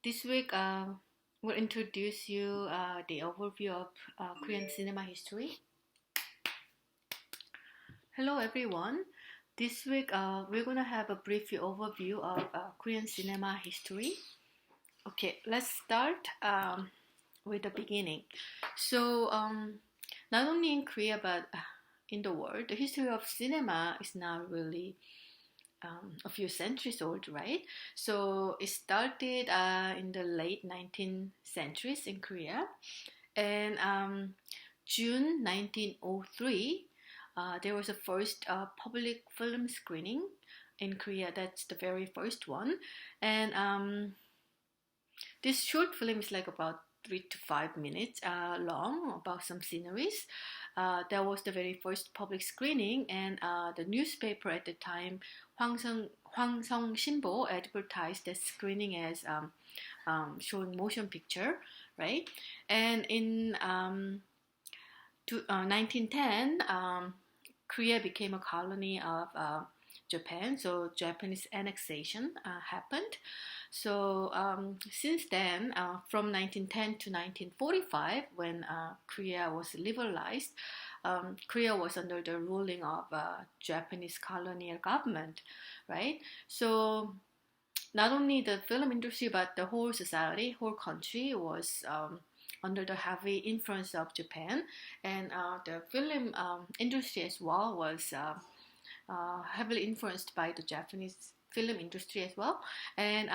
This week, we'll introduce you the overview of Korean cinema history. Hello, everyone. This week, we're gonna have a brief overview of Korean cinema history. Okay, let's start with the beginning. So, not only in Korea but in the world, the history of cinema is not really a few centuries old, right? So it started in the late 19th centuries in Korea, and June 1903, there was a first public film screening in Korea. That's the very first one, and this short film is like about 3 to 5 minutes long, about some sceneries. That was the very first public screening, and the newspaper at the time, Hwangseong Shinbo, advertised the screening as showing motion picture, right? And in 1910, Korea became a colony of Japan, so Japanese annexation happened. So since then, from 1910 to 1945, when Korea was liberalized, Korea was under the ruling of Japanese colonial government, right? So not only the film industry, but the whole society, whole country was under the heavy influence of Japan, and the film industry as well was heavily influenced by the Japanese film industry as well. And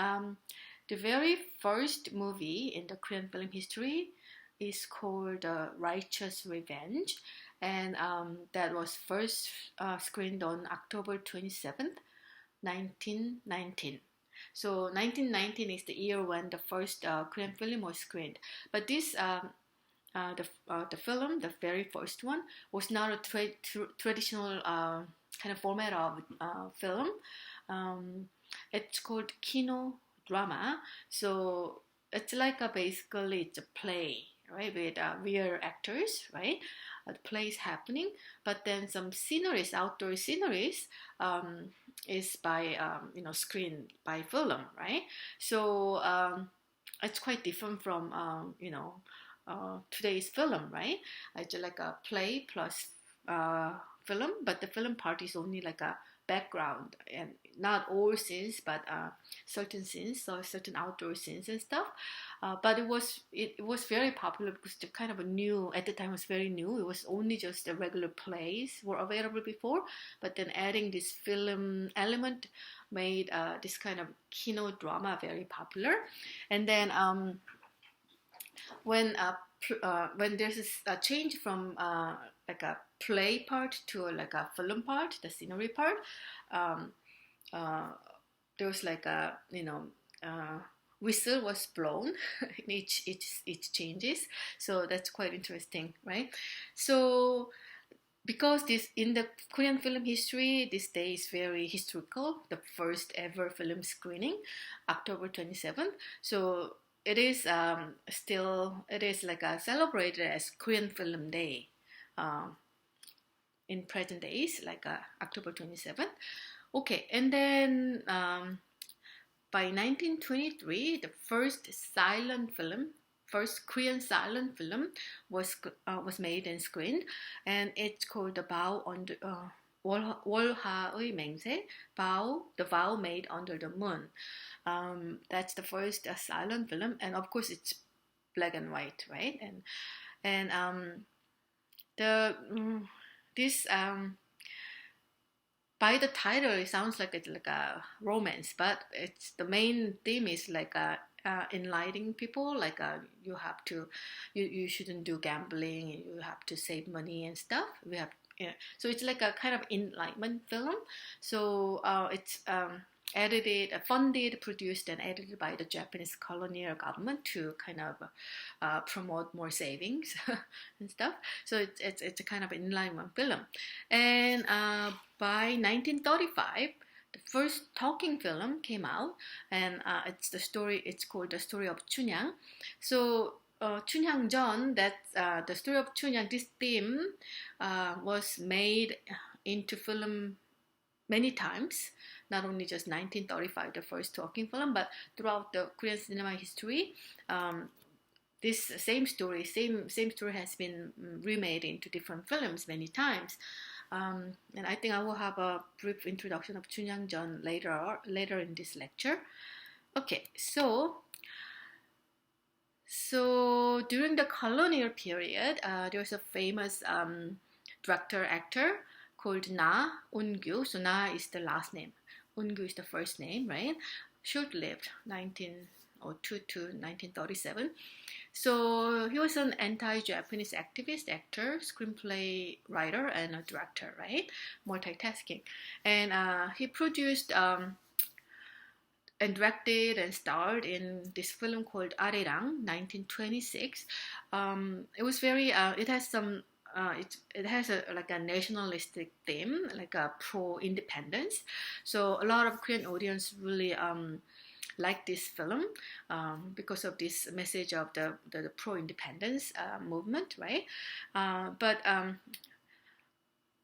the very first movie in the Korean film history is called Righteous Revenge, and that was first screened on October 27th, 1919. So 1919 is the year when the first Korean film was screened. But this the film, the very first one, was not a traditional kind of format of film. It's called kino drama. So it's like basically it's a play, right, with real actors, right? The play is happening, but then some sceneries, outdoor sceneries, is by screened by film, right? So it's quite different from today's film, right? It's like a play plus film, but the film part is only like a background, and not all scenes, but certain scenes, so certain outdoor scenes and stuff. But it was very popular because the kind of a new at the time was very new. It was only just the regular plays were available before, but then adding this film element made this kind of kino drama very popular. And then when there's a change from like a play part to like a film part, the scenery part, um, uh, there was like a whistle was blown in each changes. So that's quite interesting, right? So because this in the Korean film history, this day is very historical. The first ever film screening, October 27th. So it is still it is like celebrated as Korean Film Day in present days, like October 27th. Okay, and then by 1923, the first Korean silent film was made and screened, and it's called the Bow under 월하의 맹세, the vow made under the moon. That's the first silent film, and of course it's black and white, right? And the this by the title it sounds like it's like a romance, but it's the main theme is like enlightening people, like you have to you shouldn't do gambling, you have to save money and stuff. We have so it's like a kind of enlightenment film. So it's funded, produced, and edited by the Japanese colonial government to kind of promote more savings and stuff. So it's a kind of enlightenment film. And by 1935, the first talking film came out, and it's called The Story of Chunyang. So Chunhyangjeon, that's the story of Chunyang. This theme was made into film many times, not only just 1935, the first talking film, but throughout the Korean cinema history, this same story has been remade into different films many times. And I think I will have a brief introduction of Chunhyang-jeon later in this lecture. Okay, so during the colonial period, there was a famous director actor called Na Eun-gyu. So Na is the last name, Eun-gyu is the first name, right? Short-lived, 1902 to 1937. So he was an anti-Japanese activist, actor, screenplay writer, and a director, right? Multitasking. And he produced and directed and starred in this film called Arirang, 1926. It was very, it has some, it has like a nationalistic theme, like a pro-independence. So a lot of Korean audience really like this film because of this message of the pro-independence movement, right? But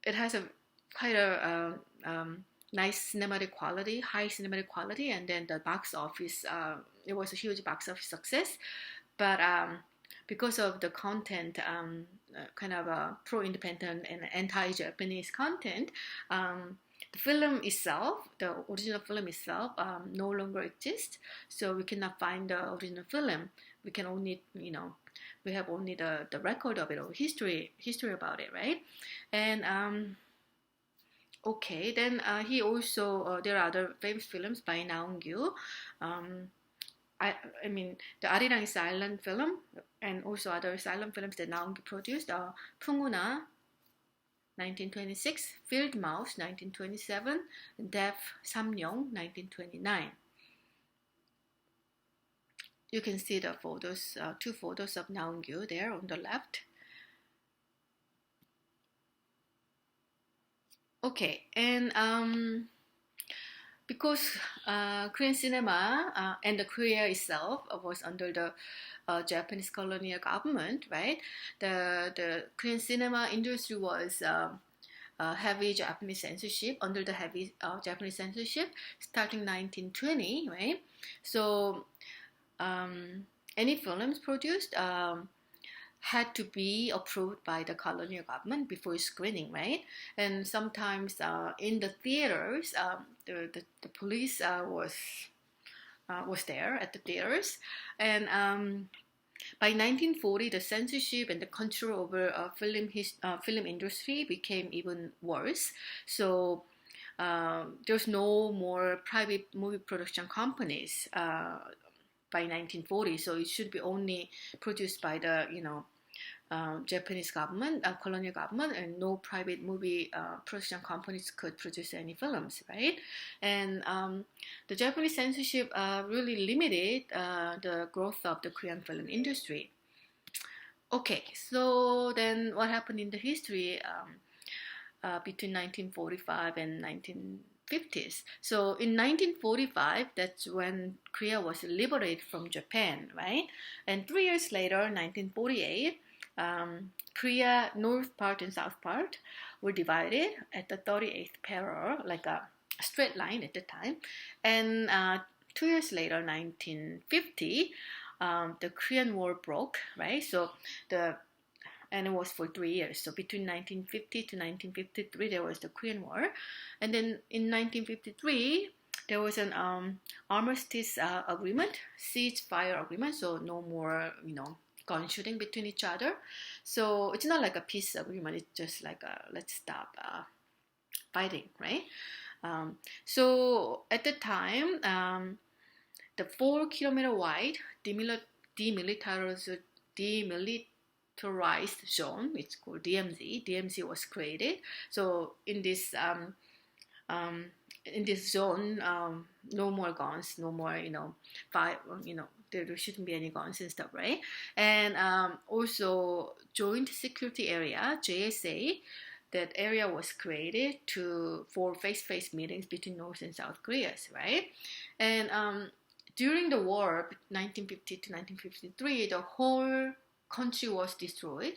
it has a quite a nice cinematic quality, high cinematic quality, and then the box office, it was a huge box office success. But because of the content, kind of a pro-independent and anti-Japanese content, the film itself, the original film itself, no longer exists. So we cannot find the original film. We can only, we have only the record of it, or history about it, right? And okay, then he also, there are other famous films by Na Eun-gyu. I mean, the Arirang is silent film, and also other silent films that Na Eun-gyu produced are Punguna, 1926, Field Mouse, 1927, Deaf Samyong, 1929. You can see the photos, two photos of Na Eun-gyu there on the left. Okay, and because Korean cinema and the Korea itself was under the Japanese colonial government, right? The Korean cinema industry was heavy Japanese censorship, under the heavy Japanese censorship starting 1920, right? So any films produced had to be approved by the colonial government before screening, right? And sometimes in the theaters, the police was there at the theaters, and by 1940, the censorship and the control over film industry became even worse. So there's no more private movie production companies by 1940. So it should be only produced by the Japanese government, colonial government, and no private movie production companies could produce any films, right? And the Japanese censorship really limited the growth of the Korean film industry. Okay, so then what happened in the history between 1945 and 1950s? So in 1945, that's when Korea was liberated from Japan, right? And 3 years later, 1948, Korea North part and South part were divided at the 38th parallel, like a straight line at the time. And 2 years later, 1950, the Korean War broke, right? So and it was for 3 years. So between 1950 to 1953, there was the Korean War. And then in 1953, there was an armistice agreement, ceasefire agreement. So no more, gun shooting between each other. So it's not like a peace agreement. It's just like let's stop fighting, right? So at the time, the 4-kilometer wide demilitarized zone, it's called DMZ. DMZ was created. So in this zone, no more guns, no more there shouldn't be any guns and stuff, right? And also Joint Security Area, JSA, that area was created for face-to-face meetings between North and South Koreas, right? And during the war, 1950 to 1953, the whole country was destroyed.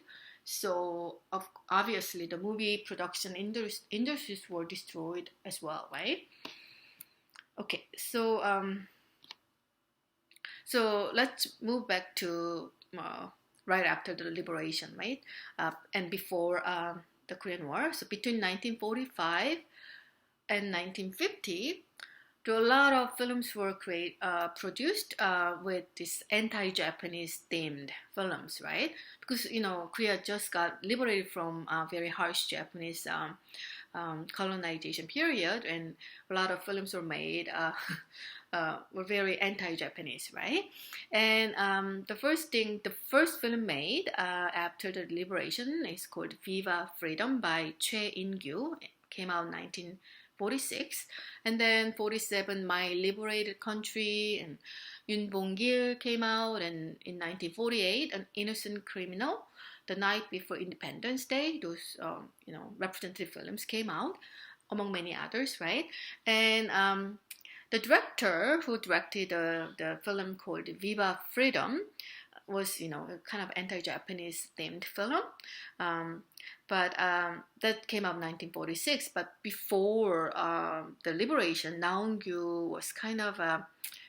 So obviously the movie production industries were destroyed as well, right? Okay, so let's move back to right after the liberation, right? And before the Korean War. So between 1945 and 1950, a lot of films were produced with this anti-Japanese themed films, right? Because Korea just got liberated from very harsh Japanese colonization period, and a lot of films were made were very anti-Japanese, right? And the first film made after the liberation is called Viva Freedom by Choi In-gyu. It came out in 1946, and then 47 My Liberated Country and Yoon Bong-gil came out, and in 1948 An Innocent Criminal, The Night Before Independence Day. Those representative films came out, among many others, right? And the director who directed the film called Viva Freedom was, a kind of anti-Japanese themed film. But that came out in 1946. But before the liberation, Naung-gyu was kind of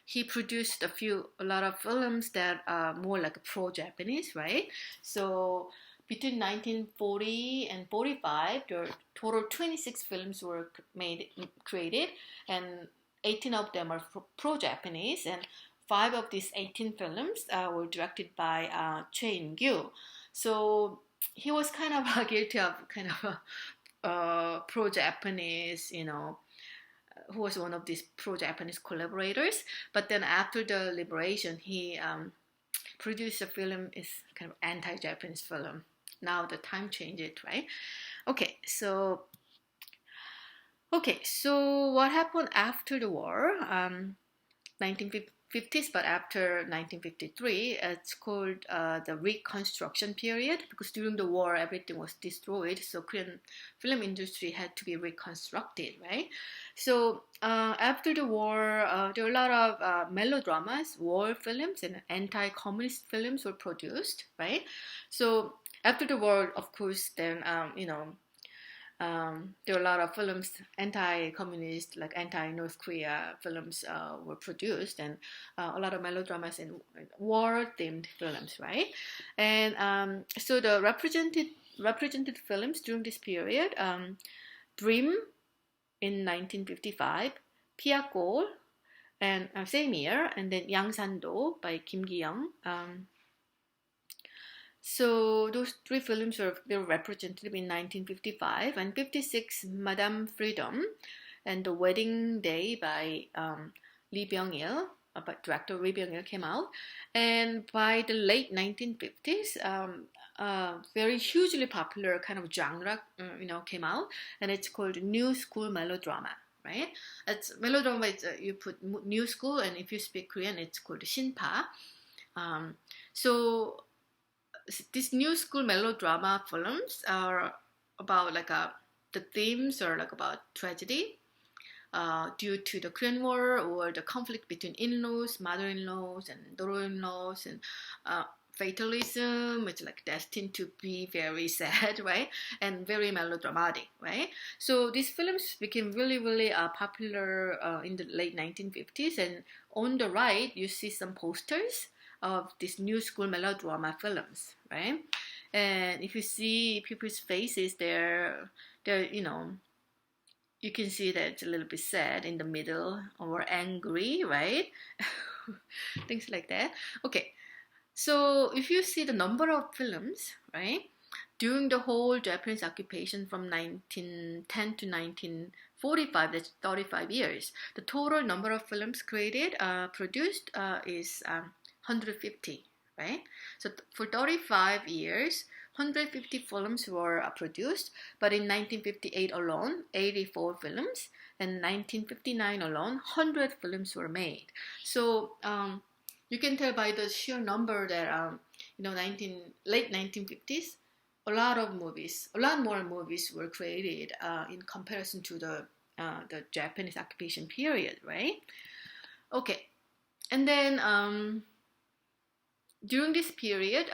he produced a lot of films that are more like pro-Japanese, right? So between 1940 and 45, there were total 26 films were created, and 18 of them are pro-Japanese, and 5 of these 18 films were directed by Choi In-gyu. So he was kind of guilty of kind of pro-Japanese, who was one of these pro-Japanese collaborators. But then after the liberation, he produced a film is kind of anti-Japanese film. Now the time changed, right? Okay, so what happened after the war? 1950s, but after 1953, it's called the Reconstruction period, because during the war everything was destroyed, so Korean film industry had to be reconstructed, right? So after the war, there were a lot of melodramas, war films, and anti-communist films were produced, right? So after the war, of course, then there were a lot of films, anti-communist, like anti-North Korea films were produced, and a lot of melodramas and war-themed films, right? And so the represented films during this period, Dream in 1955, Piakol, and same year, and then Yangsando by Kim Gi-young. So those 3 films they were represented in 1955, and 56 Madame Freedom and The Wedding Day by Lee Byung-il, director Lee Byung-il came out. And by the late 1950s, very hugely popular kind of genre came out, and it's called New School Melodrama, right? It's melodrama. You put New School, and if you speak Korean, it's called Shinpa. So these New School melodrama films are about the themes are like about tragedy due to the Korean War, or the conflict between in-laws, mother-in-laws, and daughter-in-laws, and fatalism. It's like destined to be very sad, right? And very melodramatic, right? So these films became really, really popular in the late 1950s. And on the right, you see some posters of these New School melodrama films, right? And if you see people's faces, they're you can see that it's a little bit sad in the middle, or angry, right? Things like that. Okay, so if you see the number of films, right, during the whole Japanese occupation from 1910 to 1945, that's 35 years, the total number of films produced is 150, right? So for 35 years, 150 films were produced, but in 1958 alone, 84 films, and 1959 alone, 100 films were made. So you can tell by the sheer number that late 1950s, a lot more movies were created in comparison to the Japanese occupation period, right? Okay, and then during this period,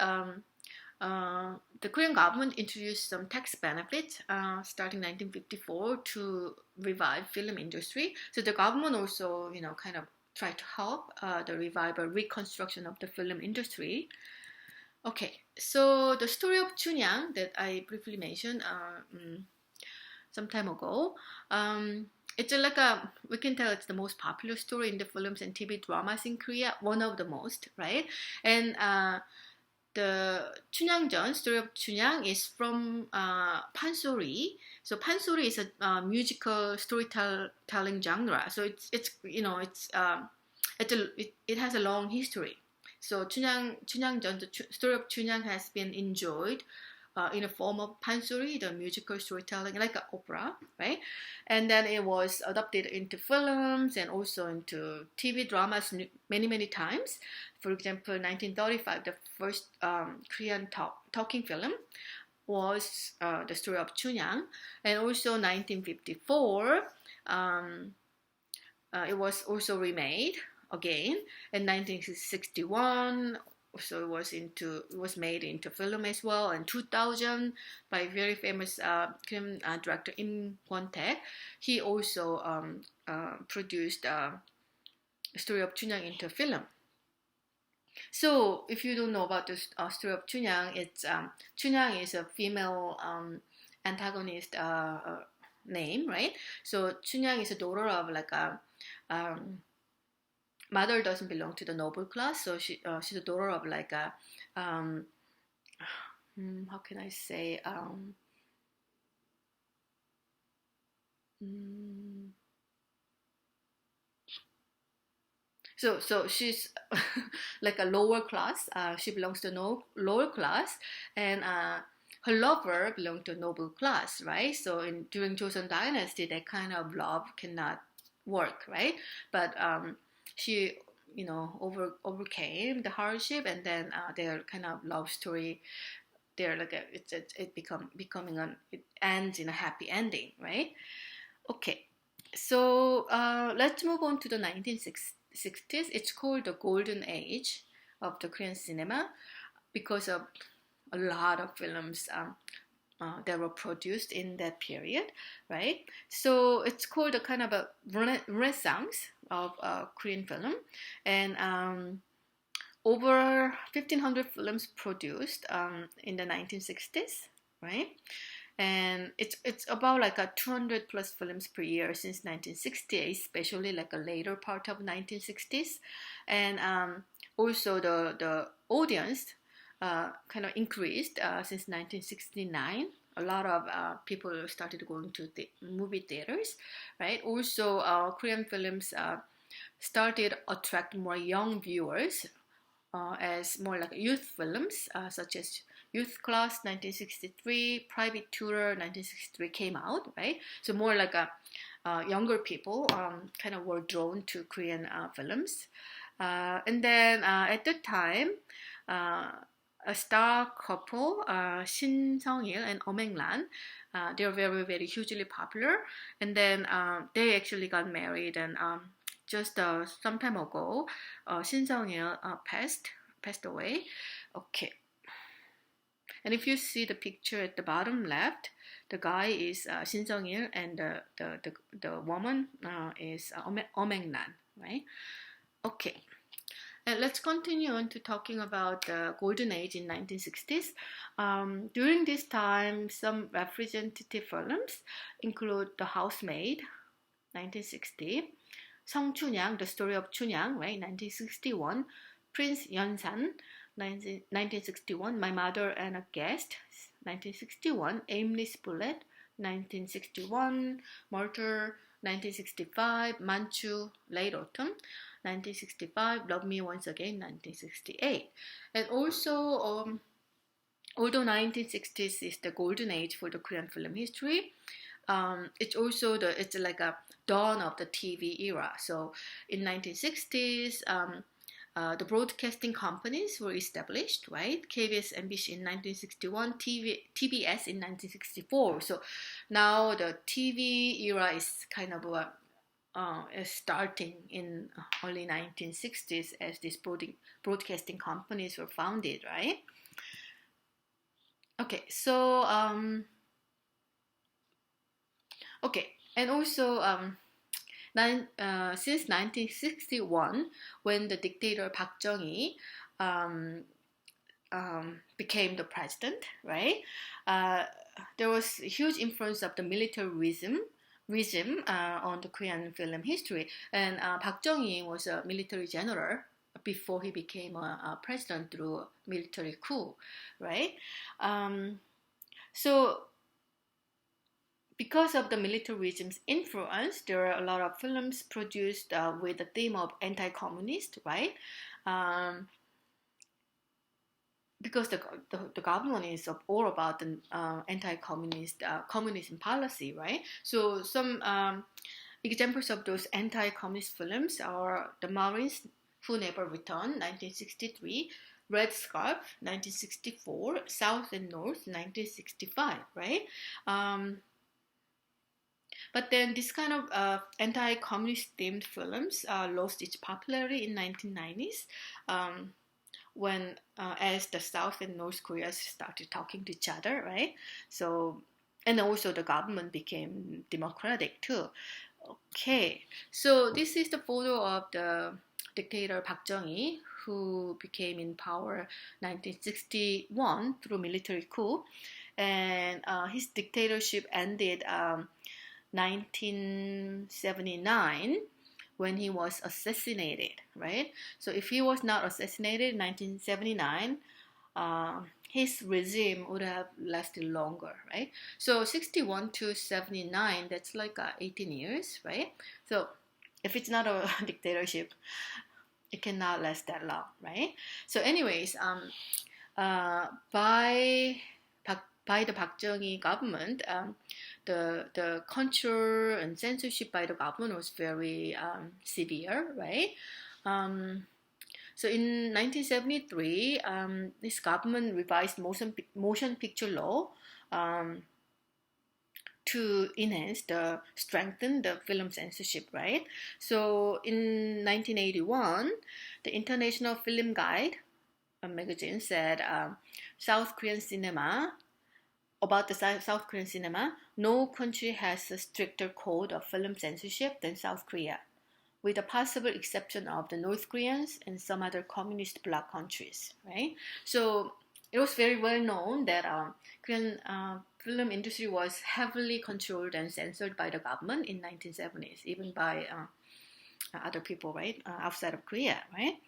the Korean government introduced some tax benefits starting 1954 to revive film industry. So the government also, kind of tried to help the revival, reconstruction of the film industry. Okay, so the story of Chunyang that I briefly mentioned some time ago. It's like we can tell it's the most popular story in the films and TV dramas in Korea, one of the most, right? And the Chunyangjeon, story of Chunyang, is from Pansori. So Pansori is a musical storytelling genre. So it has a long history. So Chunyangjeon, the story of Chunyang has been enjoyed in a form of pansori, the musical storytelling, like an opera, right? And then it was adapted into films and also into TV dramas many, many times. For example, 1935, the first Korean talking film was the story of Chunyang. And also 1954, it was also remade again. In 1961, so it was made into film as well. In 2000, by very famous film director Im Kwon-taek, he also produced the story of Chunyang into film. So if you don't know about the story of Chunyang, it's Chunyang is a female antagonist name, right? So Chunyang is a daughter of like a mother doesn't belong to the noble class, so she's a daughter of like a how can I say so she's like a lower class. She belongs to lower class, and her lover belonged to noble class, right? So during Joseon Dynasty, that kind of love cannot work, right? But she overcame the hardship, and then their kind of love story, they're like it ends in a happy ending, right? Okay, so let's move on to the 1960s. It's called the golden age of the Korean cinema because of a lot of films that were produced in that period, right? So it's called a kind of a renaissance of Korean film, and over 1,500 films produced in the 1960s, right? And it's about like a 200 plus films per year since 1960, especially like a later part of 1960s, and also the audience kind of increased since 1969. A lot of people started going to the movie theaters, right? Also, Korean films started attract more young viewers as more like youth films, such as Youth Class 1963, Private Tutor 1963 came out, right? So more like younger people kind of were drawn to Korean films. And then at the time, a star couple, Shin Sung-il and Oh Meng-lan, they were very, very hugely popular. And then they actually got married, and just some time ago, Shin Sung-il passed away. Okay. And if you see the picture at the bottom left, the guy is Shin Sung-il, and the woman is Oh Meng-lan, right? Okay. And let's continue on to talking about the golden age in 1960s. During this time, some representative films include The Housemaid, 1960, Song Chunyang, The Story of Chunyang, right, 1961, Prince Yeonsan, 1961, My Mother and a Guest, 1961, Aimless Bullet, 1961, Martyr, 1965, Manchu, Late Autumn, 1965, Love Me Once Again, 1968. And also, although 1960s is the golden age for the Korean film history, it's like a dawn of the TV era. So in 1960s, the broadcasting companies were established, right? KBS, MBC in 1961, TBS in 1964. So now the TV era is kind of starting in early 1960s as these broadcasting companies were founded, right? Okay, so and also since 1961, when the dictator Park Chung-hee um, became the president, right? Uh, there was a huge influence of the militarism regime on the Korean film history, and Park Chung-hee was a military general before he became a president through a military coup, right? Um, so because of the militarism's influence, there are a lot of films produced with the theme of anti-communist, right? Um, because the government is all about the anti-communist communism policy, right? So some examples of those anti-communist films are The Marines Who Never Returned, 1963, Red Scarf, 1964, South and North, 1965, right? Um, but then this kind of anti-communist themed films lost its popularity in 1990s. When as the South and North Korea started talking to each other, right? So, and also the government became democratic too. Okay, so this is the photo of the dictator Park Chung-hee, who became in power 1961 through military coup, and his dictatorship ended 1979 when he was assassinated, right? So if he was not assassinated in 1979, his regime would have lasted longer, right? So 61 to 79, that's like 18 years, right? So if it's not a dictatorship, it cannot last that long, right? So anyways, by the Park Chung-hee government, the control and censorship by the government was very severe, right? So in 1973, this government revised motion picture law um, to strengthen the film censorship, right? So in 1981, the International Film Guide, a magazine, said South Korean cinema about the South Korean cinema, no country has a stricter code of film censorship than South Korea, with the possible exception of the North Koreans and some other communist bloc countries, right? So it was very well known that Korean film industry was heavily controlled and censored by the government in 1970s, even by other people, right, outside of Korea, right?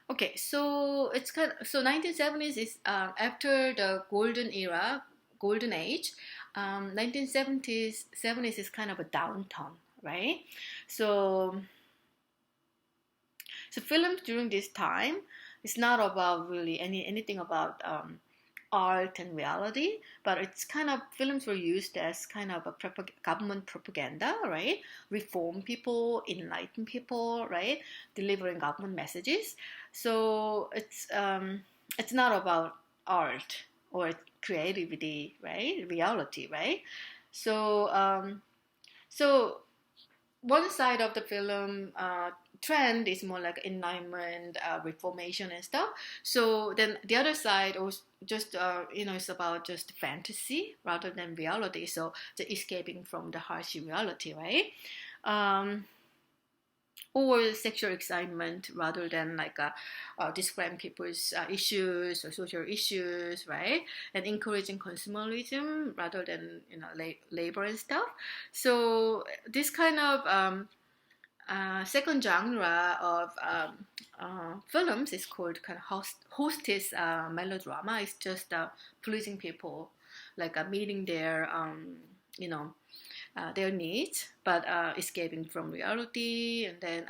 Okay, so it's kind of, so 1970s is after the golden age. 1970s 70s is kind of a downturn, right? So films during this time is not about really anything about art and reality, but it's kind of films were used as kind of a government propaganda, right? Reform people, enlighten people, right? Delivering government messages. So it's not about art or creativity, right? Reality, right? So so one side of the film trend is more like enlightenment, reformation and stuff. So then the other side was just it's about just fantasy rather than reality. So the escaping from the harsh reality, right? Um, or sexual excitement rather than like describing people's issues or social issues, right? And encouraging consumerism rather than labor and stuff. So this kind of second genre of films is called kind of hostess melodrama. It's just pleasing people, like meeting their needs, but escaping from reality, and then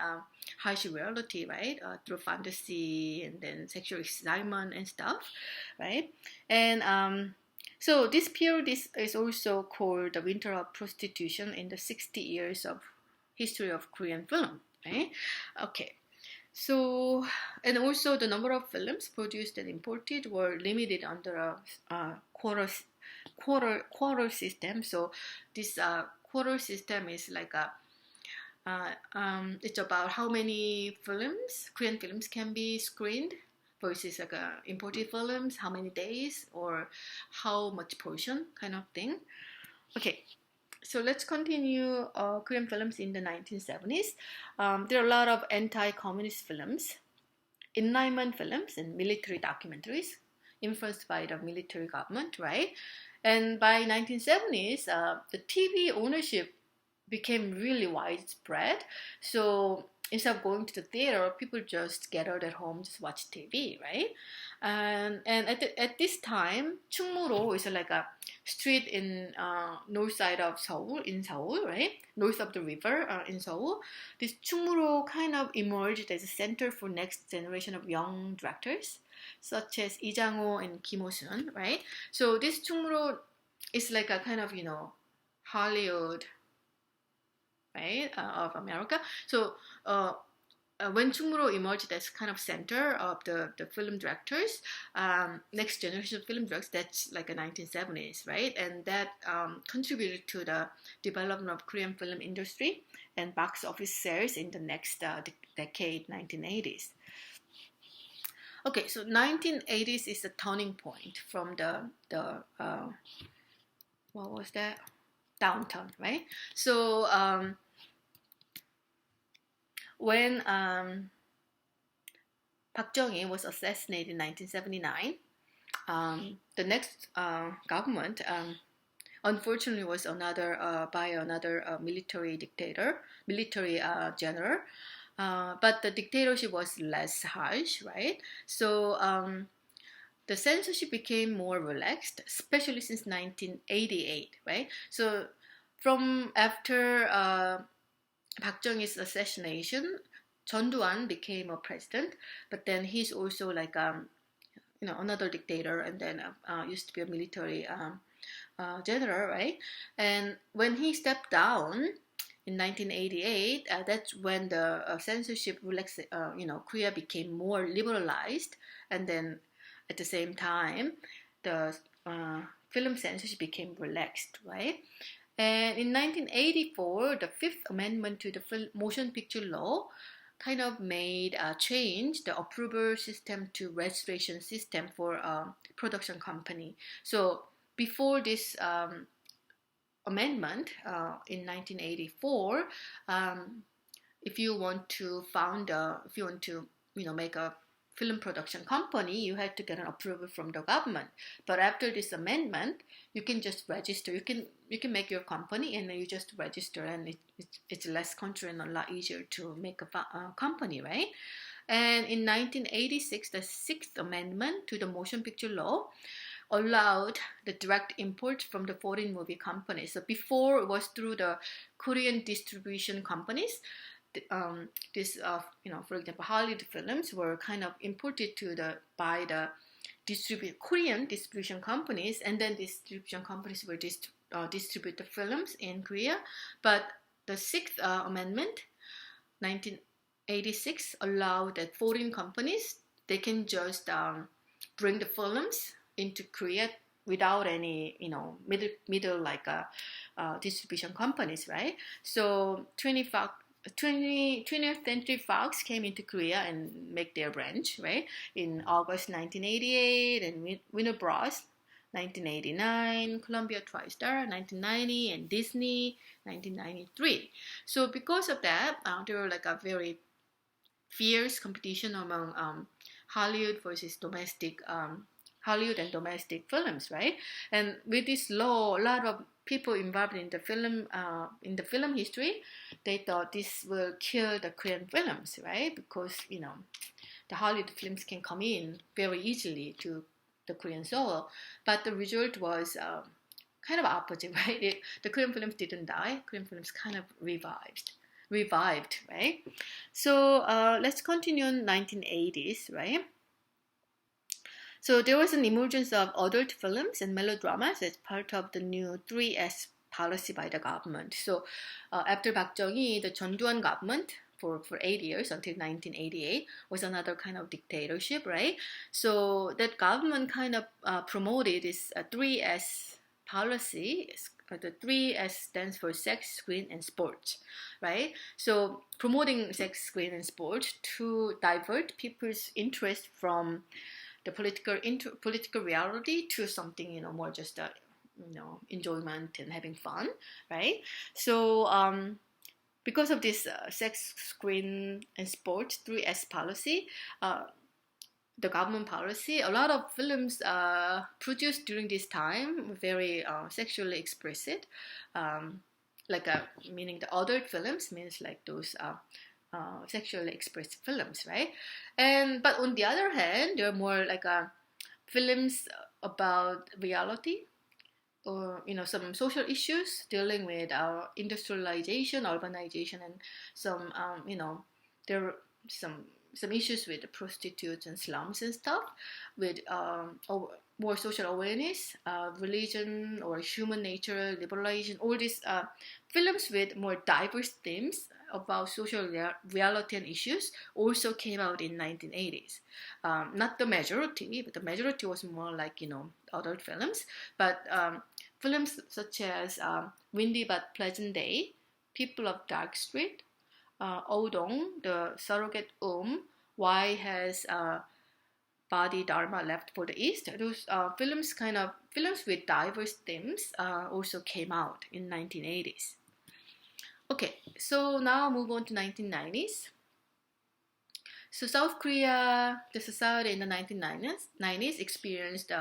harsh reality, right? Through fantasy and then sexual excitement and stuff, right? And so this period is also called the winter of prostitution in the 60 years of history of Korean film, right? Okay. So, and also the number of films produced and imported were limited under a quarter system. So this quarter system is like it's about how many films, Korean films, can be screened versus like imported films, how many days or how much portion kind of thing. Okay, so let's continue Korean films in the 1970s. There are a lot of anti-communist films, enlightenment films, and military documentaries influenced by the military government, right? And by 1970s, the TV ownership became really widespread. So instead of going to the theater, people just gathered at home, just watch TV, right? And at this time, Chungmuro is like a street in north side of Seoul, in Seoul, right? North of the river in Seoul. This Chungmuro kind of emerged as a center for next generation of young directors, such as Lee Jang-ho and Kim Ho-sun, right? So this Chungmuro is like a kind of, Hollywood, right, of America. So when Chungmuro emerged as kind of center of the film directors, next generation of film directors, that's like the 1970s, right? And that contributed to the development of Korean film industry and box office sales in the next decade, 1980s. Okay, so 1980s is the turning point from the what was that? Downturn, right? So when Park Chung-hee was assassinated in 1979, the next government, unfortunately, was by another military general. But the dictatorship was less harsh, right? So the censorship became more relaxed, especially since 1988, right? So from after Park Chung-hee's assassination, Chun Doo-hwan became a president, but then he's also like another dictator, and then used to be a military general, right? And when he stepped down in 1988, that's when the censorship Korea became more liberalized, and then at the same time, the film censorship became relaxed, right? And in 1984, the Fifth Amendment to the motion picture law kind of made a change the approval system to registration system for a production company. So before this amendment in 1984, if you want to make a film production company, you had to get an approval from the government. But after this amendment, you can just register. You can make your company and then you just register, and it's less country and a lot easier to make a company, right? And in 1986, the Sixth Amendment to the motion picture law allowed the direct import from the foreign movie companies. So before it was through the Korean distribution companies. For example, Hollywood films were kind of imported by the Korean distribution companies, and then distribution companies will distribute the films in Korea. But the Sixth Amendment, 1986, allowed that foreign companies, they can just bring the films into Korea without any middle like distribution companies, right? So 20th Century Fox came into Korea and make their branch, right? In August 1988, and Warner Bros. 1989, Columbia TriStar 1990, and Disney 1993. So because of that, there were like a very fierce competition among Hollywood versus Hollywood and domestic films, right? And with this law, a lot of people involved in the film history, they thought this will kill the Korean films, right? Because the Hollywood films can come in very easily to the Korean soil, but the result was kind of opposite, right? The Korean films didn't die. Korean films kind of revived, right? So let's continue in 1980s, right? So there was an emergence of adult films and melodramas as part of the new 3S policy by the government. So after Park Chung-hee, the Chun Doo-hwan government for 8 years until 1988 was another kind of dictatorship, right? So that government kind of promoted this 3S policy the 3S stands for sex, screen, and sports, right? So promoting sex, screen, and sport to divert people's interest from the political reality to something, more just enjoyment and having fun, right? So because of this sex, screen, and sport 3S policy, the government policy, a lot of films produced during this time were very sexually explicit, like meaning the adult films means like those sexually expressed films, right? But on the other hand, there are more like films about reality, or some social issues dealing with our industrialization, urbanization, and some there are some issues with the prostitutes and slums and stuff, with more social awareness, religion or human nature, liberalization, all these films with more diverse themes about social reality and issues also came out in 1980s. Not the majority, but the majority was more like, adult films. But films such as Windy But Pleasant Day, People of Dark Street, Odong, The Surrogate Why Has Body Dharma Left for the East? Those films with diverse themes also came out in 1980s. Okay, so now move on to 1990s. So South Korea, the society in the 1990s experienced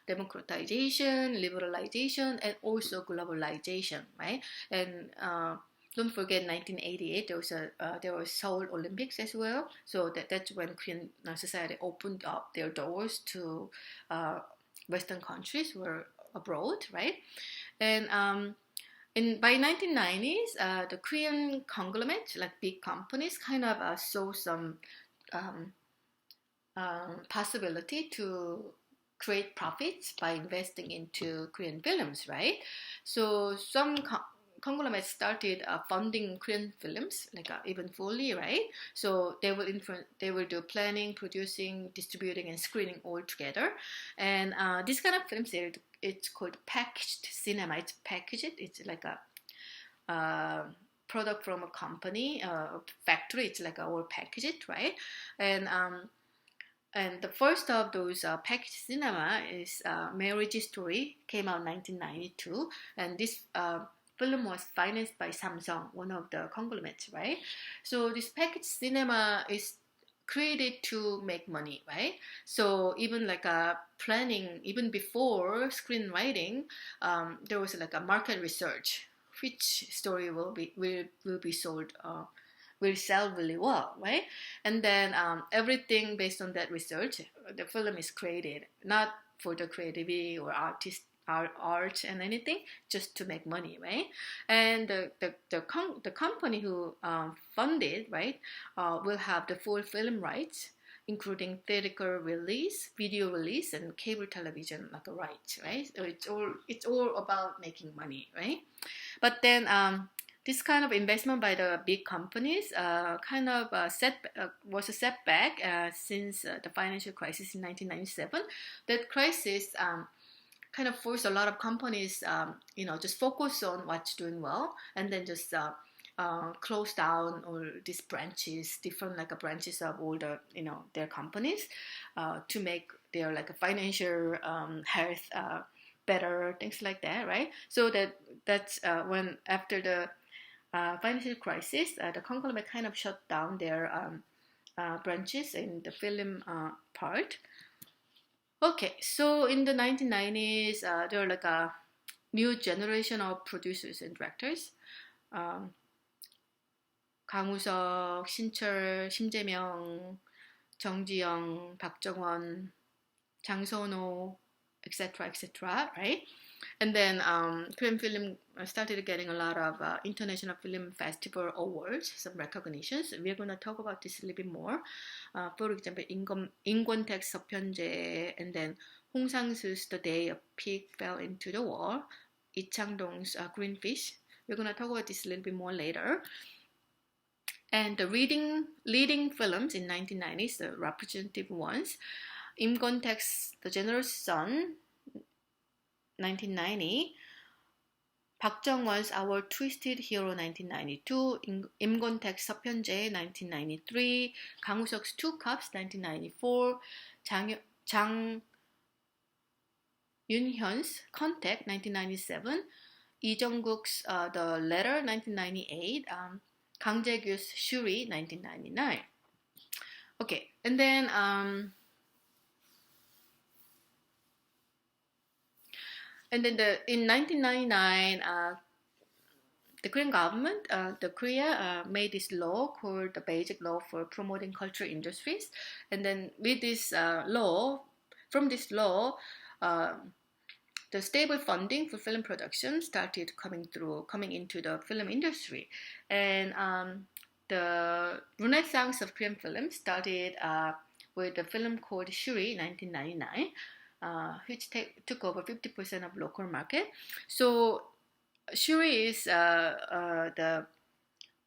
democratization, liberalization, and also globalization, right? And don't forget 1988, there was Seoul Olympics as well. So that's when Korean society opened up their doors to Western countries or abroad, right? And by 1990s, the Korean conglomerates, like big companies, kind of saw some possibility to create profits by investing into Korean films, right? So some conglomerates started funding Korean films, like even fully, right? So they will do planning, producing, distributing, and screening all together. And this kind of films, it's called packaged cinema. It's packaged. It's like a product from a company, factory. It's like all packaged, right? And the first of those packaged cinema is Marriage Story, came out in 1992, and this film was financed by Samsung, one of the conglomerates, right? So this packaged cinema is created to make money, right? So even like a planning, even before screenwriting, there was like a market research, which story will be sold, will sell really well, right? And then everything based on that research, the film is created not for the creativity or art and anything, just to make money, right? And the company who funded, right, will have the full film rights, including theatrical release, video release, and cable television like a rights, right? So it's all about making money, right? But then this kind of investment by the big companies was a setback since the financial crisis in 1997. That crisis kind of forced a lot of companies, just focus on what's doing well, and then just close down all these branches, different like branches of all the their companies, to make their like a financial health better, things like that, right? So that's when after the financial crisis, the conglomerate kind of shut down their branches in the film part. Okay, so in the 1990s, there were like a new generation of producers and directors. 강우석, 신철, 심재명, 정지영, 박정원, 장선호, etc., right? And then Korean film started getting a lot of international film festival awards, some recognitions. We're going to talk about this a little bit more. For example, 인권택 서편제, and then 홍상수's The Day a Pig Fell into the Wall, 이창동's Green Fish. We're going to talk about this a little bit more later. And the leading films in 1990s, the representative ones, 임권택's The General's Son, 1990, Park Jung-won's Our Twisted Hero 1992, Im Gon-taek's 서편제 1993, Kang Woo-seok's Two Cups 1994, Jang Yoon-hyun's Contact 1997, Lee Jung-kook's The Letter 1998, Kang Jae-gyu's Shuri 1999. Okay, and then in 1999, the Korean government, the Korea made this law called the Basic Law for Promoting Cultural Industries, and then with this law, from this law, the stable funding for film production started coming into the film industry, and the renaissance of Korean film started with a film called Shuri 1999. Which took over 50% of local market. So Shuri is the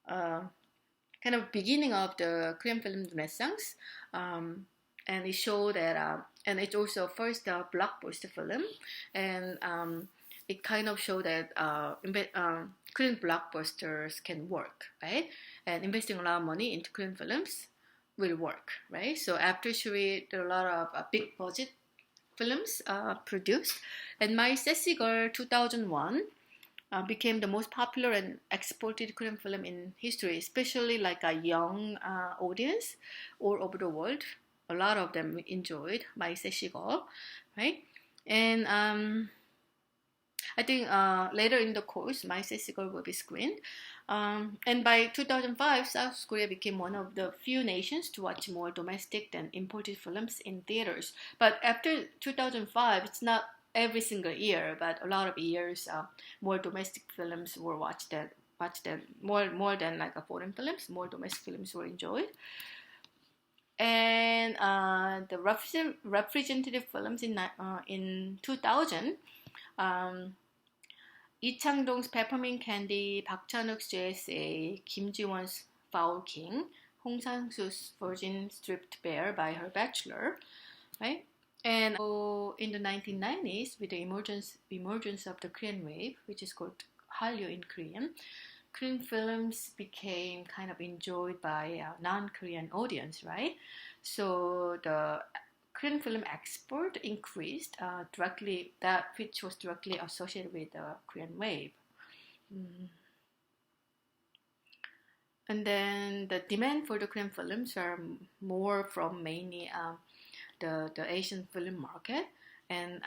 kind of beginning of the Korean film renaissance, and it showed that, and it's also first blockbuster film, and it kind of showed that Korean blockbusters can work, right? And investing a lot of money into Korean films will work, right? So after Shuri, there are a lot of big budget films produced, and My Sassy Girl 2001 became the most popular and exported Korean film in history, especially like a young audience all over the world. A lot of them enjoyed My Sassy Girl, right? And I think later in the course, My Sassy Girl will be screened. And by 2005, South Korea became one of the few nations to watch more domestic than imported films in theaters. But after 2005, it's not every single year, but a lot of years, more domestic films were watched more than like a foreign films. More domestic films were enjoyed. And the representative films in 2000. Lee Chang-dong's Peppermint Candy, Park Chan-wook's JSA, Kim Ji-won's Foul King, Hong Sang-soo's Virgin Stripped Bare by Her Bachelor, right? And so in the 1990s, with the emergence of the Korean wave, which is called Hallyu in Korean, Korean films became kind of enjoyed by a non-Korean audience, right? So the Korean film export increased directly, which was directly associated with the Korean wave. And then the demand for the Korean films are more from mainly the Asian film market, and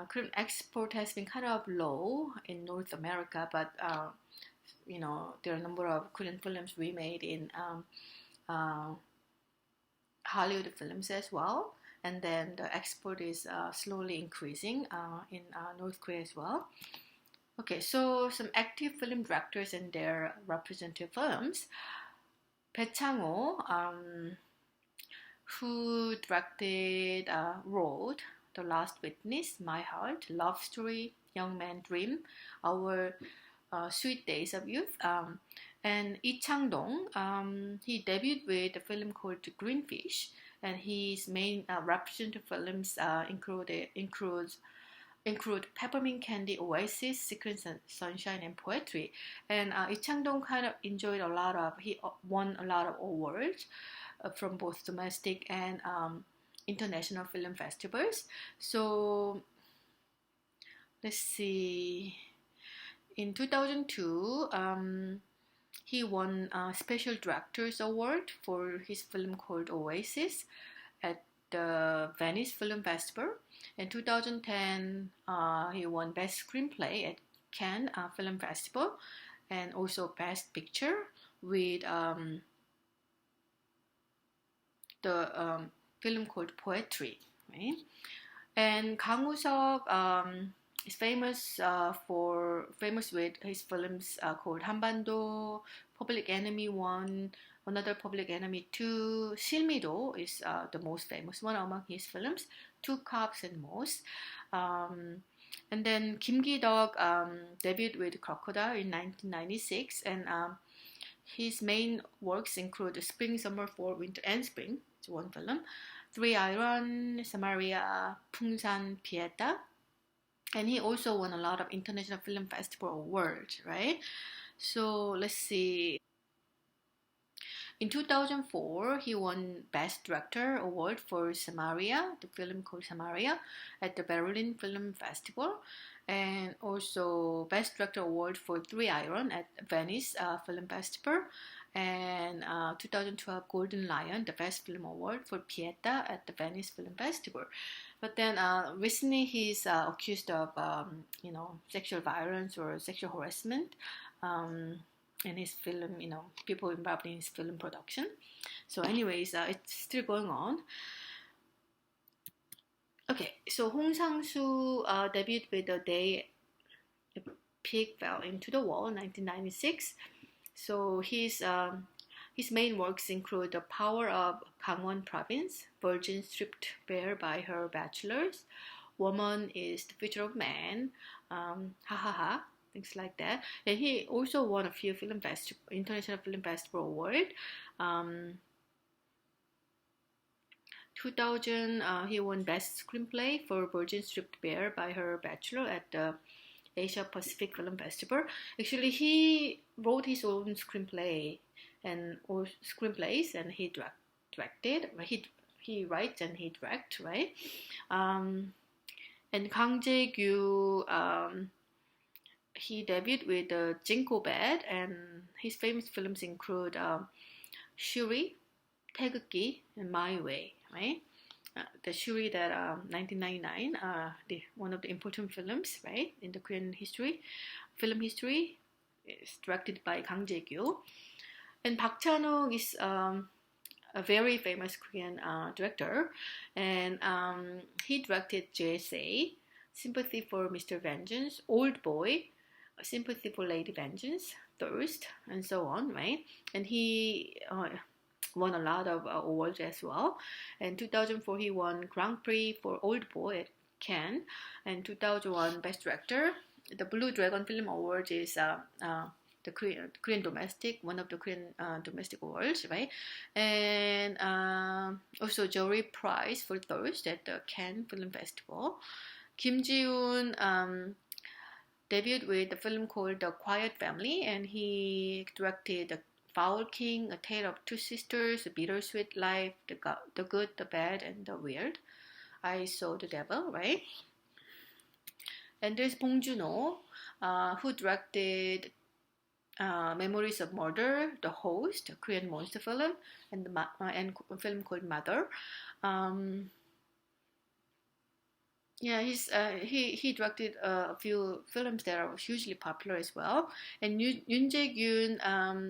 Korean export has been kind of low in North America, but there are a number of Korean films remade in Hollywood films as well, and then the export is slowly increasing in North Korea as well. Okay, so some active film directors and their representative films. Bae Chang-ho, who directed, wrote The Last Witness, My Heart, Love Story, Young Man Dream, Our Sweet Days of Youth, and Lee Chang-dong, he debuted with a film called Greenfish, and his main representative films include Peppermint Candy, Oasis, Secret Sunshine, and Poetry. And Lee Chang-dong kind of he won a lot of awards from both domestic and international film festivals. So let's see. In 2002, he won a Special Directors Award for his film called Oasis at the Venice Film Festival. In 2010, he won Best Screenplay at Cannes Film Festival, and also Best Picture with the film called Poetry, right? And Kang Woo-seok is famous with his films called Hanbando, Public Enemy 1, another Public Enemy 2, 실미도 is the most famous one among his films, Two Cops and Moss. And then Kim Ki-duk debuted with Crocodile in 1996, and his main works include Spring, Summer, Fall, Winter, and Spring, it's one film, Three Iron, Samaria, Pungsan, Pieta. And he also won a lot of international film festival awards, right? So let's see. In 2004, he won Best Director Award for Samaria, the film called Samaria, at the Berlin Film Festival, and also Best Director Award for Three Iron at Venice Film Festival, and 2012 Golden Lion, the Best Film Award for Pieta at the Venice Film Festival. But then recently he's accused of sexual violence or sexual harassment. In his film, people involved in his film production. So anyways, it's still going on. Okay, so Hong Sang-soo debuted with The Day a Pig Fell into the Wall, 1996. So his main works include The Power of Gangwon Province, Virgin Stripped Bare by Her Bachelors, Woman is the Future of Man, Ha Ha Ha, things like that. And he also won a few international film festival award. 2000, he won Best Screenplay for Virgin Stripped Bare by Her Bachelor at the Asia Pacific Film Festival. Actually, he wrote his own screenplays, and he directed. He writes and he directs, right? And Kang Jae-gyu, he debuted with Jinko Bad, and his famous films include Shuri, 태극기, and My Way, right? The Shuri that 1999, one of the important films, right, in the Korean film history, is directed by Kang Jae-gyu. And Park Chan-wook is a very famous Korean director, and he directed JSA, Sympathy for Mr. Vengeance, Old Boy, Sympathy for Lady Vengeance, Thirst, and so on, right? And he won a lot of awards as well. In 2004, he won Grand Prix for Old Boy at Cannes, and 2001 Best Director. The Blue Dragon Film Award is the Korean domestic, one of the Korean domestic awards, right? And also Jury Prize for Thirst at the Cannes Film Festival. Kim Ji-woon debuted with a film called The Quiet Family, and he directed The Foul King, A Tale of Two Sisters, A Bittersweet Life, The Good, the Bad, and the Weird. I Saw the Devil, right? And there's Bong Joon-ho, who directed Memories of Murder, The Host, a Korean monster film, and a film called Mother. He directed a few films that are hugely popular as well. And Yoon Jae-gyun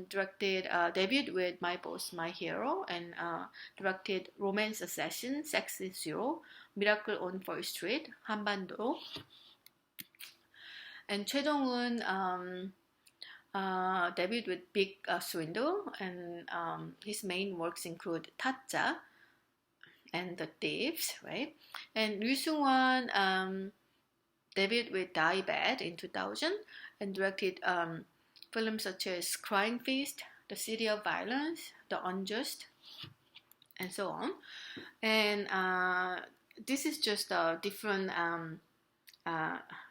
debuted with My Boss, My Hero, and directed Romance Assassin, Sex is Zero, Miracle on First Street, 한반도. And Choi Dong-woon debuted with Big Swindle, and his main works include 타짜 and The Thieves, right? And Ryu Sung-won debuted with Die Bad in 2000 and directed films such as Crying Fist, The City of Violence, The Unjust, and so on. And this is just a different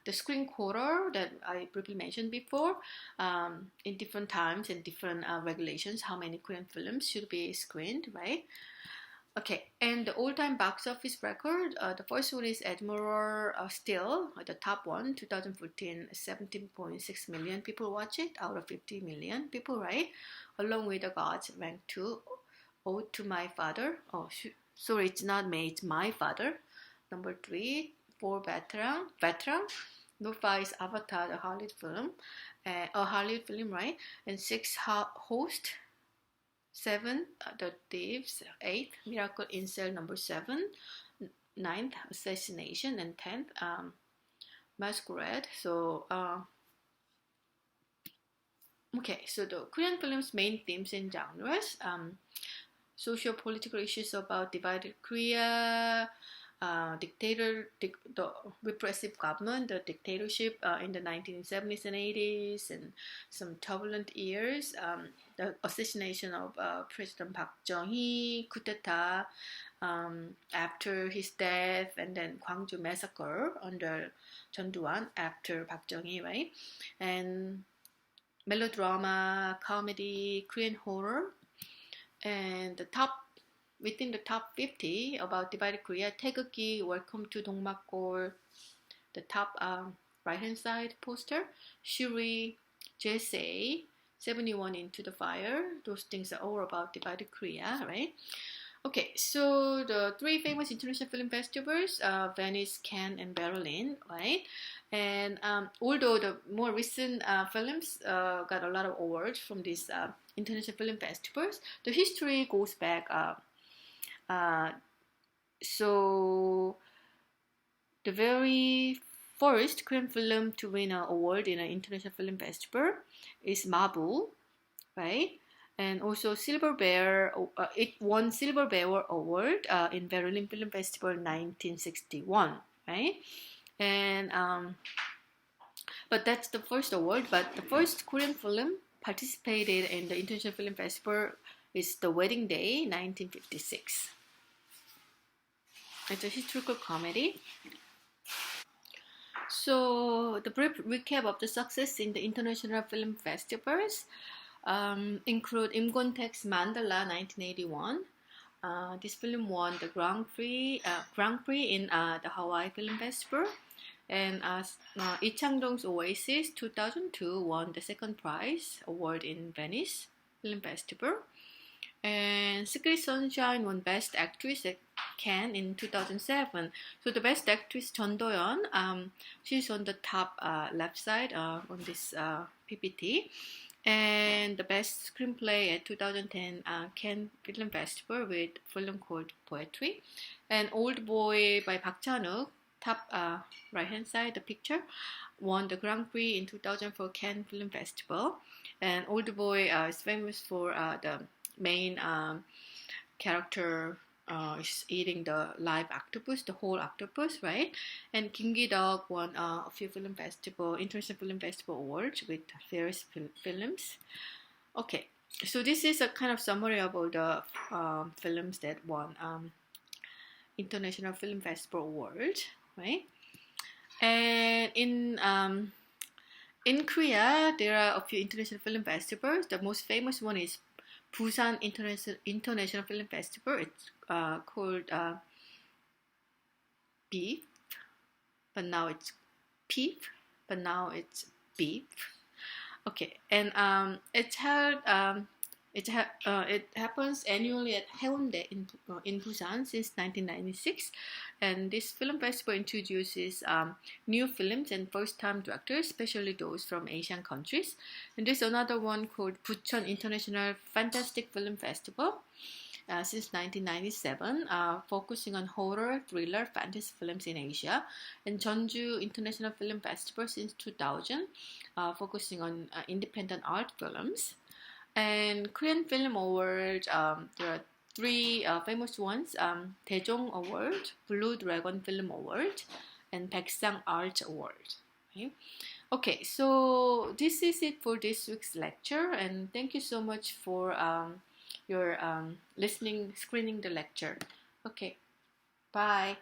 the screen quarter that I briefly mentioned before, in different times and different regulations, how many Korean films should be screened, right? Okay, and the all-time box office record, the first one is Admiral Steel, the top one, 2014, 17.6 million people watch it out of 50 million people, right? Along with The Gods, ranked 2, Ode to My Father, sorry, it's not me, it's My Father, number 3, 4, Veteran, number 5 is Avatar, the Hollywood film, right? And 6, Host, 7, The Thieves, 8, Miracle in Cell number 7, 9th, Assassination, and 10th, Masquerade. So, okay, so the Korean film's main themes and genres, socio-political issues about divided Korea, the repressive government, the dictatorship in the 1970s and 80s, and some turbulent years, the assassination of President Park Chung-hee, coup d'etat, after his death, and then Gwangju massacre under Chun Doo-hwan after Park Chung-hee, right? And melodrama, comedy, Korean horror, and within the top 50 about divided Korea, 태극기, Welcome to Dongmakgol, the top right hand side poster, Shuri, JSA, 71 Into the Fire. Those things are all about divided Korea, right? Okay, so the three famous international film festivals, Venice, Cannes, and Berlin, right? And although the more recent films got a lot of awards from these international film festivals, the history goes back. So the very first Korean film to win an award in an international film festival is Mabu, right? And also Silver Bear, it won Silver Bear Award in Berlin Film Festival 1961, right? And but that's the first award. But the first Korean film participated in the International Film Festival is The Wedding Day, 1956. It's a historical comedy. So the brief recap of the success in the international film festivals include Im Kwon-taek's Mandala 1981. This film won the Grand Prix in the Hawaii Film Festival, and Lee Chang-dong's Oasis 2002 won the second prize award in Venice Film Festival, and Secret Sunshine won Best Actress at Cannes in 2007. So the Best Actress Chun Do-yeon, she's on the top left side on this PPT. And the Best Screenplay at 2010 Cannes Film Festival with film called Poetry. And Old Boy by Park Chan-wook, top right hand side, the picture, won the Grand Prix in 2004 Cannes Film Festival. And Old Boy is famous for the main character is eating the live octopus, the whole octopus, right? And Kim Ki-duk won a few international film festival awards with various films. Okay, so this is a kind of summary about the films that won international film festival award, right? And in Korea, there are a few international film festivals. The most famous one is Busan International Film Festival. It's called Beef, but now it's Peep, but now it's Beef. Okay, and it's held. It happens annually at Haeundae in Busan since 1996, and this film festival introduces new films and first-time directors, especially those from Asian countries. And there's another one called Bucheon International Fantastic Film Festival since 1997, focusing on horror, thriller, fantasy films in Asia, and Jeonju International Film Festival since 2000, focusing on independent art films. And Korean Film Award, there are three famous ones, Daejong Award, Blue Dragon Film Award, and Baeksang Art Award. Okay, so this is it for this week's lecture, and thank you so much for your listening, screening the lecture. Okay, bye.